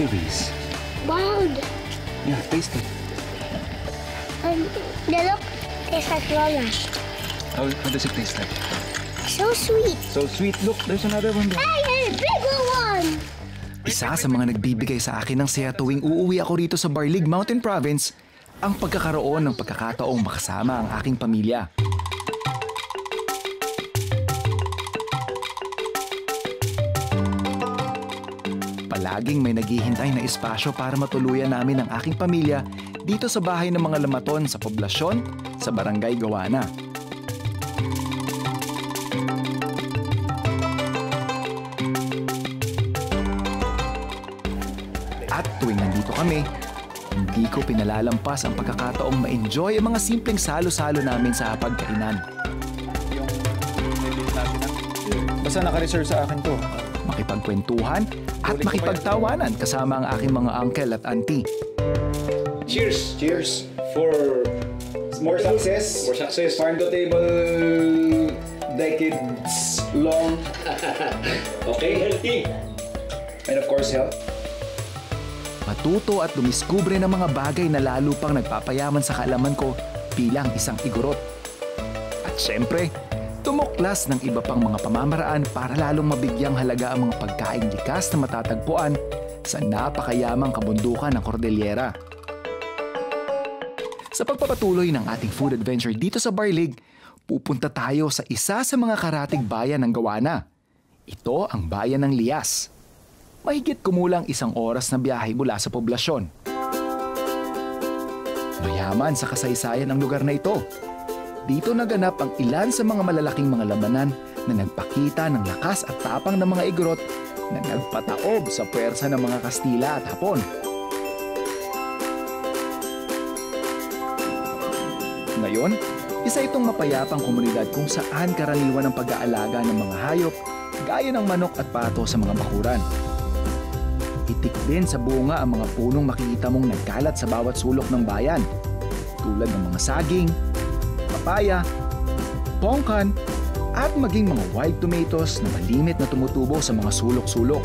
blueberries. Wild. Yeah, taste it. They look tastes like Lola's. How does it taste like? So sweet. So sweet. Look, there's another one there. Hey, a bigger one. Isa sa mga nagbibigay sa akin ng saya tuwing uuwi ako rito sa Barlig Mountain Province, ang pagkakaroon ng pagkakataong makasama ang aking pamilya. Palaging may naghihintay na espasyo para matuluyan namin ang aking pamilya dito sa bahay ng mga lamaton sa poblasyon sa Barangay Gawana. At tuwing nandito kami, hindi ko pinalalampas ang pagkakataong ma-enjoy ang mga simpleng salo-salo namin sa pagkainan. Basta naka-reserve sa akin to. Makipagkwentuhan at makipagtawanan kasama ang aking mga uncle at auntie. Cheers! Cheers! For more success. More success. Farm to table decades long. Okay, healthy. And of course, health. Matuto at dumiskubre ng mga bagay na lalo pang nagpapayaman sa kaalaman ko bilang isang igorot. At syempre, tumuklas ng iba pang mga pamamaraan para lalong mabigyang halaga ang mga pagkaing likas na matatagpuan sa napakayamang kabundukan ng Cordillera. Sa pagpapatuloy ng ating food adventure dito sa Barlig, pupunta tayo sa isa sa mga karatig bayan ng Gawana. Ito ang bayan ng Lias. Mahigit kumulang 1 oras na biyahe mula sa poblasyon. Mayaman sa kasaysayan ang lugar na ito. Dito naganap ang ilan sa mga malalaking mga labanan na nagpakita ng lakas at tapang ng mga igorot na nagpataob sa puwersa ng mga Kastila at Hapon. Ngayon, isa itong mapayapang komunidad kung saan karaniwan ang pag-aalaga ng mga hayop gaya ng manok at pato sa mga bakuran. Itik din sa bunga ang mga punong makikita mong nagkalat sa bawat sulok ng bayan, tulad ng mga saging, papaya, pongkan, at maging mga wild tomatoes na malimit na tumutubo sa mga sulok-sulok.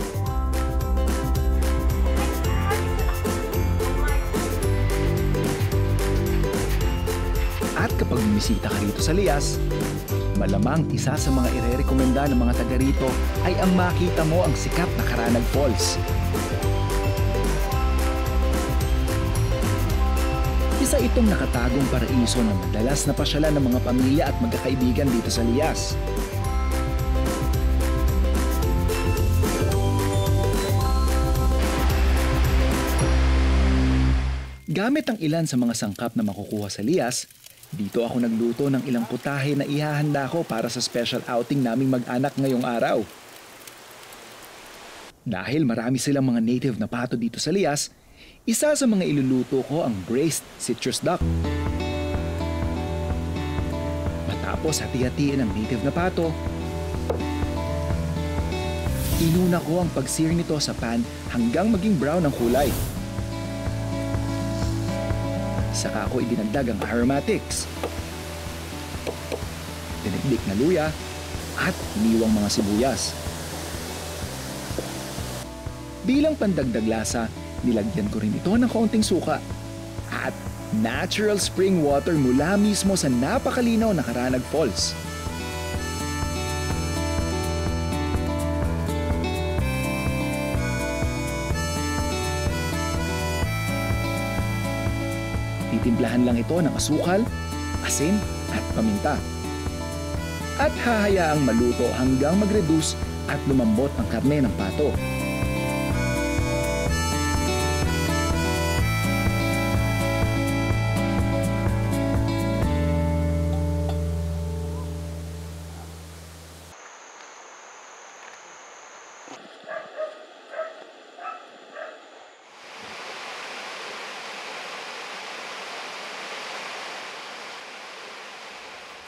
At kapag bumisita ka rito sa Lias, malamang isa sa mga irerekomenda ng mga taga rito ay ang makita mo ang sikat na Karanag Falls. Isa itong nakatagong paraiso na madalas na pasyalan ng mga pamilya at magkakaibigan dito sa Lias. Gamit ang ilan sa mga sangkap na makukuha sa Lias, dito ako nagluto ng ilang putahe na ihahanda ko para sa special outing naming mag-anak ngayong araw. Dahil marami silang mga native na pato dito sa Lias, isa sa mga iluluto ko ang braised citrus duck. Matapos hati-hatiin ang native na pato, inuna ko ang pag-sear nito sa pan hanggang maging brown ang kulay. Saka ako idinagdag ang aromatics, dinigdik na luya, at iniwang mga sibuyas. Bilang pandagdag lasa, nilagyan ko rin ito ng kaunting suka at natural spring water mula mismo sa napakalinaw na Karanag Falls. Titimplahan lang ito ng asukal, asin at paminta. At hahayaang maluto hanggang mag-reduce at lumambot ang karne ng pato.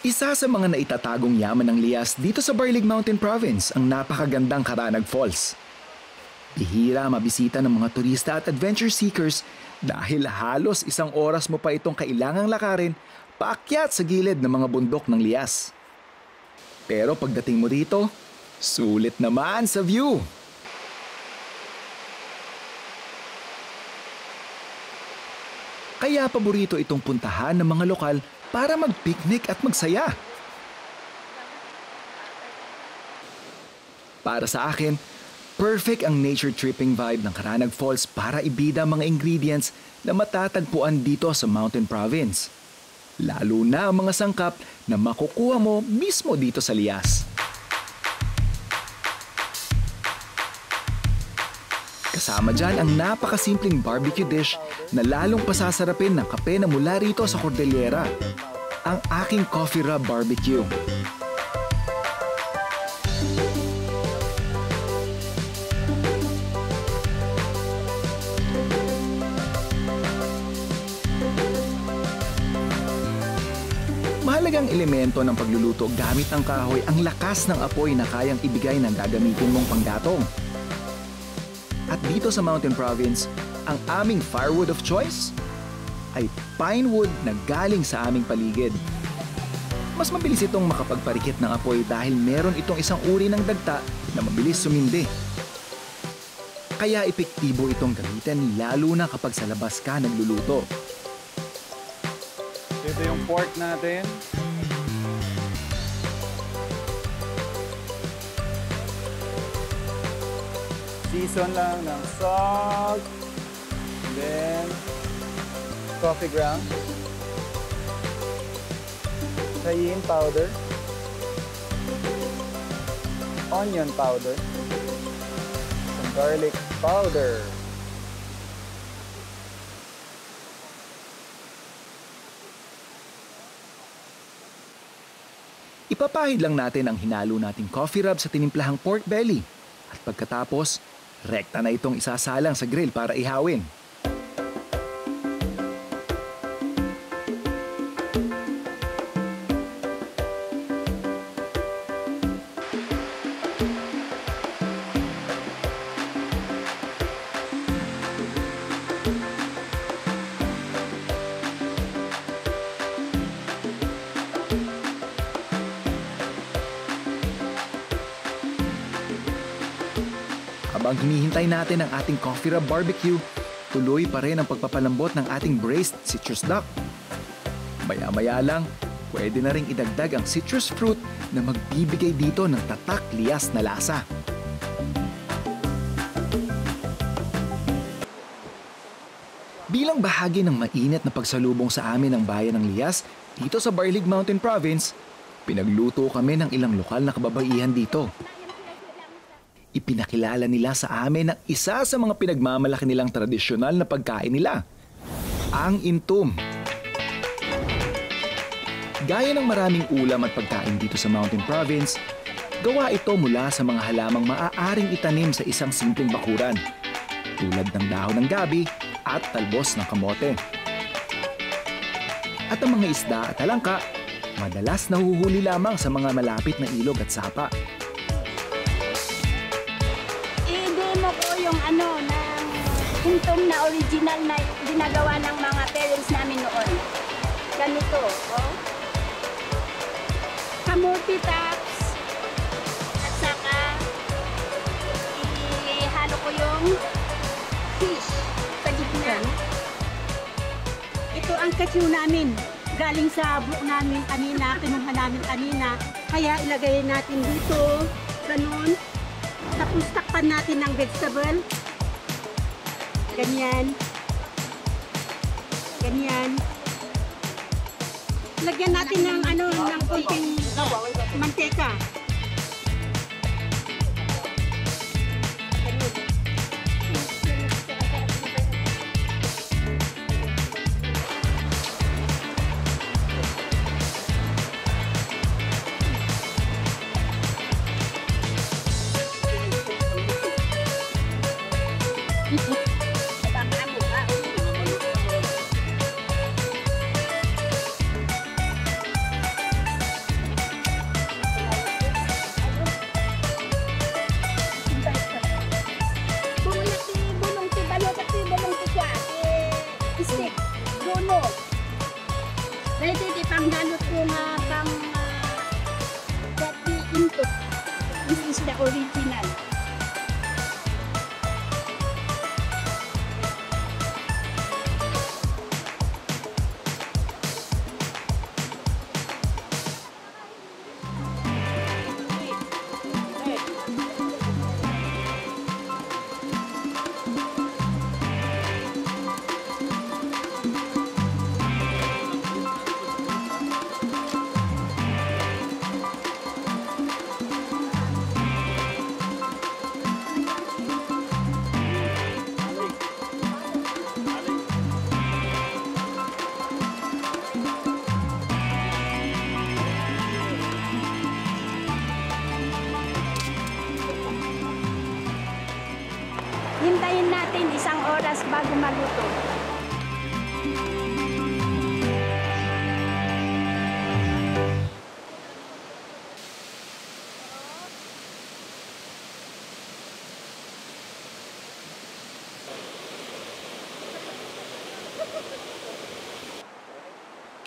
Isa sa mga naitatagong yaman ng Lias dito sa Barlig Mountain Province ang napakagandang Karanag Falls. Bihira mabisita ng mga turista at adventure seekers dahil halos 1 oras mo pa itong kailangang lakarin paakyat sa gilid ng mga bundok ng Lias. Pero pagdating mo dito, sulit naman sa view. Kaya paborito itong puntahan ng mga lokal para mag-picnic at magsaya. Para sa akin, perfect ang nature tripping vibe ng Karanag Falls para ibida ang mga ingredients na matatagpuan dito sa Mountain Province. Lalo na ang mga sangkap na makukuha mo mismo dito sa Lias. Kasama dyan ang napakasimpleng barbecue dish na lalong pasasarapin ng kape na mula rito sa Cordillera, ang aking Coffee Rub Barbecue. Mahalagang elemento ng pagluluto gamit ang kahoy ang lakas ng apoy na kayang ibigay ng gagamitin mong panggatong. At dito sa Mountain Province, ang aming firewood of choice ay pine wood na galing sa aming paligid. Mas mabilis itong makapagparikit ng apoy dahil meron itong isang uri ng dagta na mabilis sumindi. Kaya epektibo itong gamitin lalo na kapag sa labas ka nagluluto. Ito yung pork natin. Season lang ng salt. Then, coffee ground. Cayenne powder. Onion powder. Some garlic powder. Ipapahid lang natin ang hinalo nating coffee rub sa tinimplahang pork belly. At pagkatapos, rekta na itong isasalang sa grill para ihawin. Habang hinihintay natin ang ating coffee rub barbecue, tuloy pa rin ang pagpapalambot ng ating braised citrus duck. Maya-maya lang, pwede na rin idagdag ang citrus fruit na magbibigay dito ng tatak Lias na lasa. Bilang bahagi ng mainit na pagsalubong sa amin ng bayan ng Lias dito sa Barlig Mountain Province, pinagluto kami ng ilang lokal na kababaihan dito. Ipinakilala nila sa amin ang isa sa mga pinagmamalaki nilang tradisyonal na pagkain nila, ang intom. Gaya ng maraming ulam at pagkain dito sa Mountain Province, gawa ito mula sa mga halamang maaaring itanim sa isang simpleng bakuran, tulad ng dahon ng gabi at talbos ng kamote. At ang mga isda at talangka, madalas nahuhuli lamang sa mga malapit na ilog at sapa. I-demo ko yung ng intom na original na ginagawa ng mga parents namin noon. Ganito, oh. Kamote tops, at saka ihalo ko yung fish sa gitna. Ito ang katsiw namin. Galing sa buo namin kanina, kinuha namin kanina. Kaya ilagay natin dito, ganun. Tapos takpan natin ng vegetable. Ganyan. Ganyan. Lagyan natin ng ng konting manteka. This is the original. Hintayin natin 1 oras bago maluto.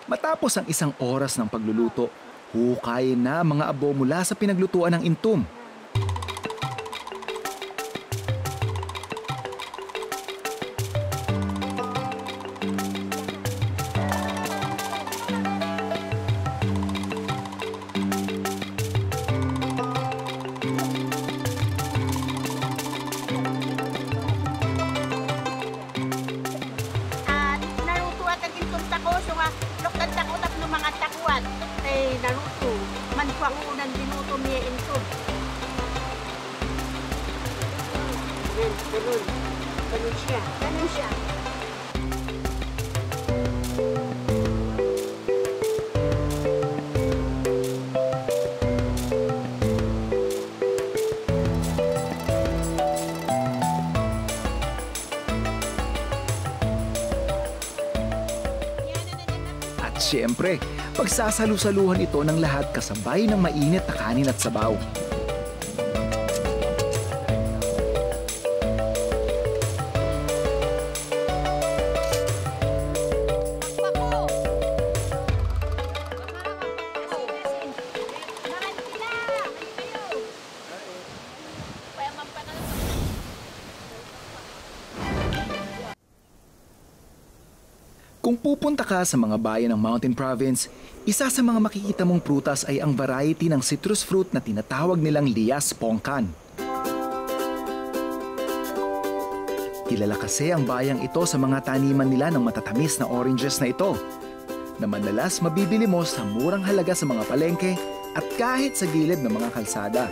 Matapos ang 1 oras ng pagluluto, hukayin na ang mga abo mula sa pinaglutuan ng intom. Naruto at ang intong tako, so nga, loktan tako tapno mga takuan. Ay, naruto. Manpuang unang binuto niya intong. Ganun. Ganun siya. Ganun siya. Siyempre, pagsasalu-saluhan ito ng lahat kasabay ng mainit na kanin at sabaw. Kung pupunta ka sa mga bayan ng Mountain Province, isa sa mga makikita mong prutas ay ang variety ng citrus fruit na tinatawag nilang Lias Pongkan. Kilala kasi ang bayang ito sa mga taniman nila ng matatamis na oranges na ito, na madalas mabibili mo sa murang halaga sa mga palengke at kahit sa gilid ng mga kalsada.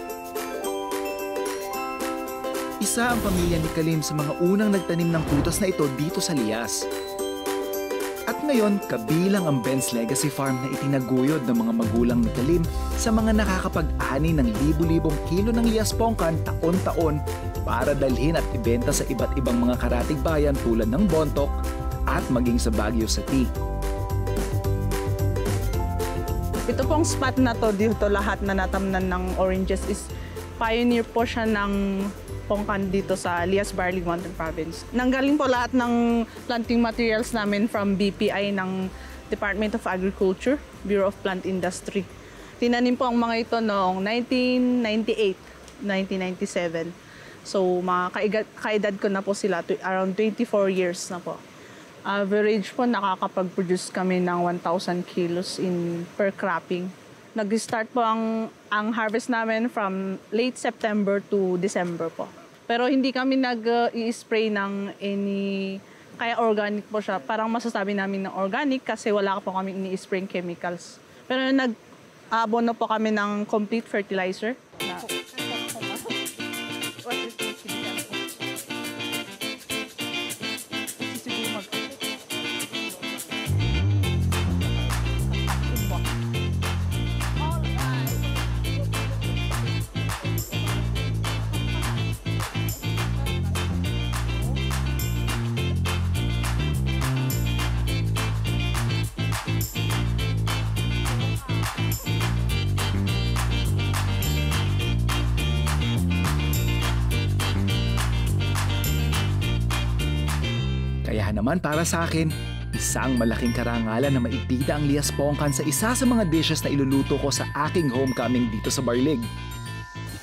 Isa ang pamilya ni Kalim sa mga unang nagtanim ng prutas na ito dito sa Lias. At ngayon, kabilang ang Ben's Legacy Farm na itinaguyod ng mga magulang ni Kalim sa mga nakakapag-ani ng libu-libong kilo ng Lias Pongkan taon-taon para dalhin at ibenta sa iba't ibang mga karatig bayan tulad ng Bontoc at maging sa Baguio City. Ito pong spot na to, dito lahat na natamnan ng oranges is pioneer po siya ng Pongkan dito sa Lias Barlig Mountain Province. Nanggaling po lahat ng planting materials namin from BPI ng Department of Agriculture, Bureau of Plant Industry. Tinanim po ang mga ito noong 1998, 1997. So mga kaedad ko na po sila, around 24 years na po. Average po nakakapag-produce kami ng 1,000 kilos per cropping. Nag-start po ang harvest namin from late September to December po. Pero hindi kami nag-i-spray ng kaya organic po siya. Parang masasabi namin ng organic kasi wala po kami ini-spray chemicals. Pero nag-abono po kami ng complete fertilizer. Kaya naman para sa akin, isang malaking karangalan na maibida ang Lias Pongkan sa isa sa mga dishes na iluluto ko sa aking homecoming dito sa Barlig.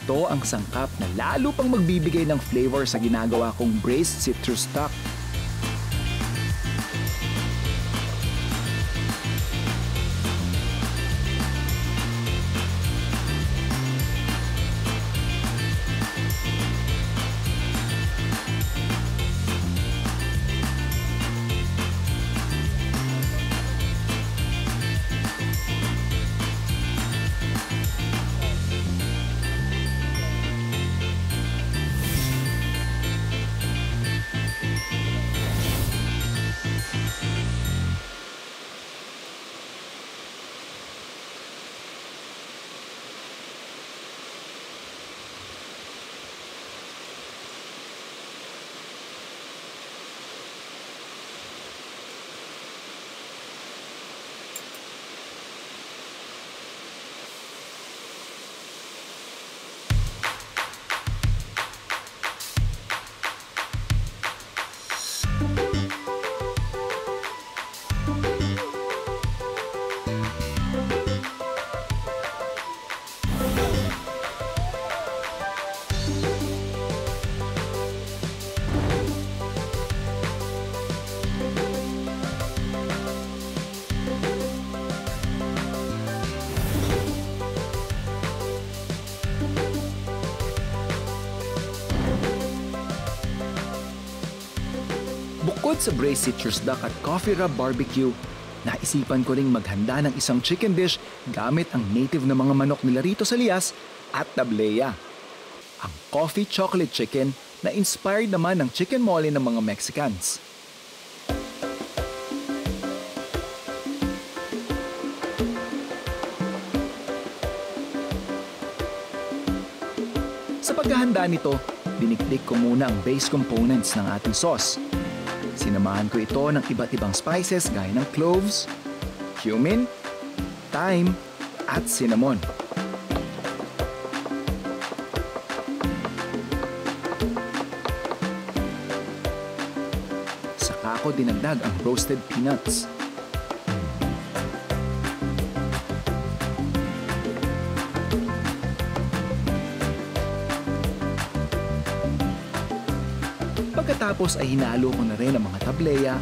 Ito ang sangkap na lalo pang magbibigay ng flavor sa ginagawa kong braised citrus stock. Bukod sa braised citrus duck at coffee rub barbecue, naisipan ko ring maghanda ng isang chicken dish gamit ang native na mga manok nila rito sa Lias at Tableya. Ang coffee chocolate chicken na inspired naman ng chicken mole ng mga Mexicans. Sa paghahanda nito, dinikdik ko muna ang base components ng ating sauce. Sinamahan ko ito ng iba't ibang spices gaya ng cloves, cumin, thyme, at cinnamon. Saka ko dinagdag ang roasted peanuts. Pagkatapos ay hinalo ko na rin ang mga tableya,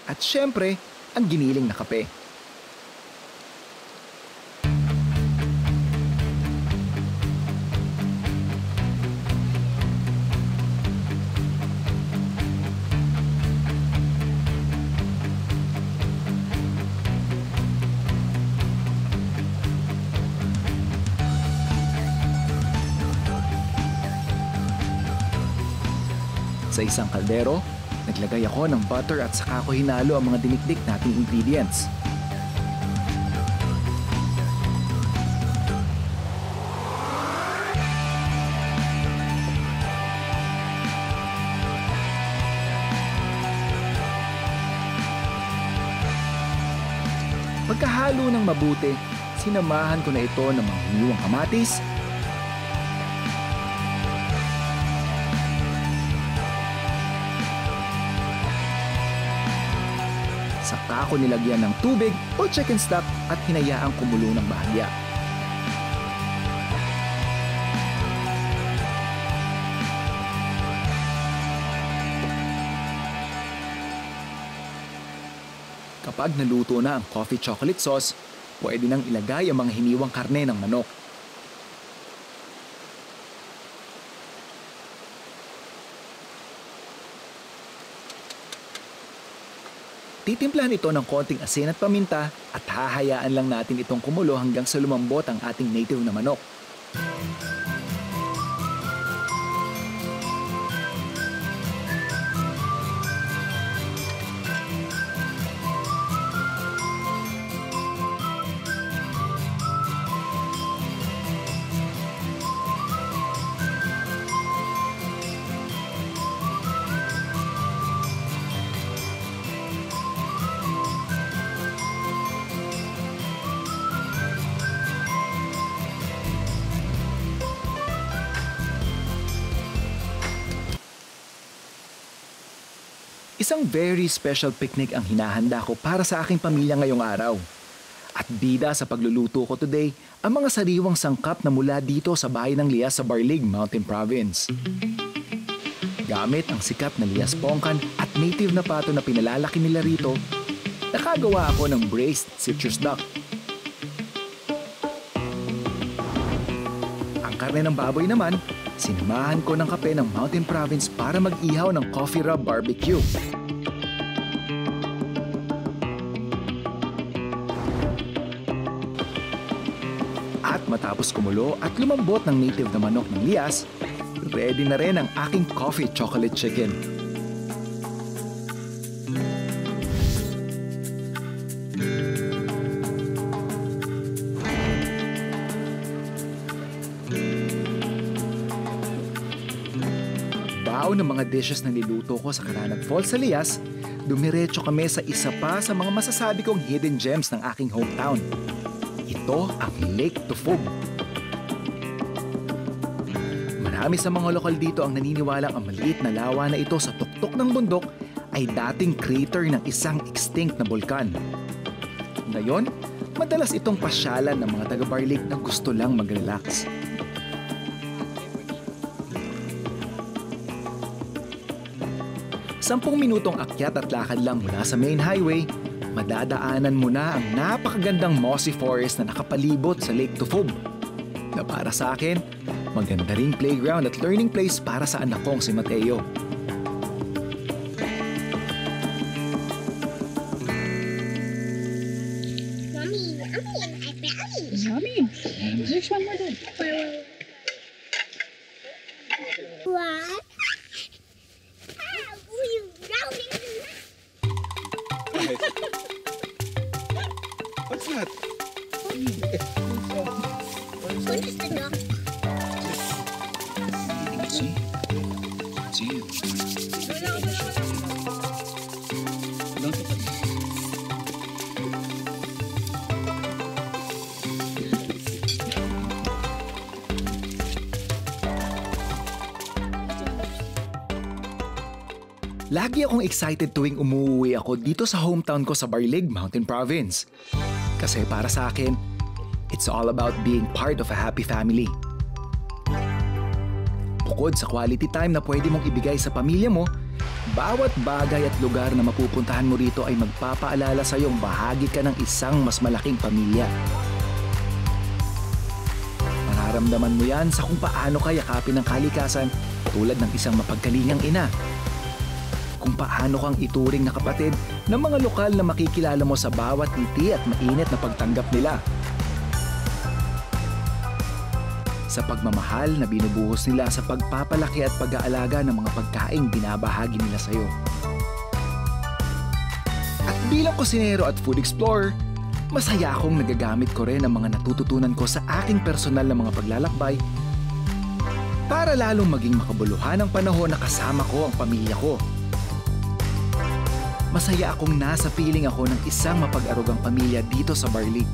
at syempre, ang giniling na kape. Sa isang kaldero, naglagay ako ng butter at saka ko hinalo ang mga dinikdik nating ingredients. Pagkahalo ng mabuti, sinamahan ko na ito ng mga hiniwang kamatis, saka ko nilagyan ng tubig o chicken stock at hinayaang kumulo ng bahagya. Kapag naluto na ang coffee chocolate sauce, pwede nang ilagay ang mga hiniwang karne ng manok. Titimplahan ito ng konting asin at paminta at hahayaan lang natin itong kumulo hanggang sa lumambot ang ating native na manok. Isang very special picnic ang hinahanda ko para sa aking pamilya ngayong araw. At bida sa pagluluto ko today, ang mga sariwang sangkap na mula dito sa bayan ng Lias sa Barlig, Mountain Province. Gamit ang sikat na Lias Pongkan at native na pato na pinalalaki nila rito, nakagawa ako ng braised citrus duck. Ang karne ng baboy naman, sinamahan ko ng kape ng Mountain Province para mag-ihaw ng coffee rub barbecue. At matapos kumulo at lumambot ng native na manok ng Lias, ready na rin ang aking coffee chocolate chicken. Bao ng mga dishes na niluto ko sa Karanag Falls sa Lias, dumiretso kami sa isa pa sa mga masasabi kong hidden gems ng aking hometown. Ito ang Lake Tufog. Marami sa mga lokal dito ang naniniwalang ang maliit na lawa na ito sa tuktok ng bundok ay dating crater ng isang extinct na bulkan. Ngayon, madalas itong pasyalan ng mga taga-Barlig na gusto lang mag-relax. Sampung minutong akyat at lakad lang mula sa main highway, madadaanan mo na ang napakagandang mossy forest na nakapalibot sa Lake Tufub. Na para sa akin, maganda ring playground at learning place para sa anak kong si Mateo. Mommy, I belly. Yummy. There's one more there. What? You drowning? What's that? What is the dog? See? Lagi akong excited tuwing umuwi ako dito sa hometown ko sa Barlig, Mountain Province. Kasi para sa akin, it's all about being part of a happy family. Bukod sa quality time na pwede mong ibigay sa pamilya mo, bawat bagay at lugar na mapupuntahan mo rito ay magpapaalala sa iyong bahagi ka ng isang mas malaking pamilya. Mararamdaman mo yan sa kung paano ka yakapin ng kalikasan tulad ng isang mapagkalingang ina. Kung paano kang ituring na kapatid ng mga lokal na makikilala mo sa bawat ngiti at mainit na pagtanggap nila. Sa pagmamahal na binubuhos nila sa pagpapalaki at pag-aalaga ng mga pagkaing binabahagi nila sa iyo. At bilang kusinero at food explorer, masaya akong nagagamit ko rin ang mga natututunan ko sa aking personal na mga paglalakbay para lalong maging makabuluhan ang panahon na kasama ko ang pamilya ko. Masaya akong nasa piling ako ng isang mapag-arugang pamilya dito sa Barlig.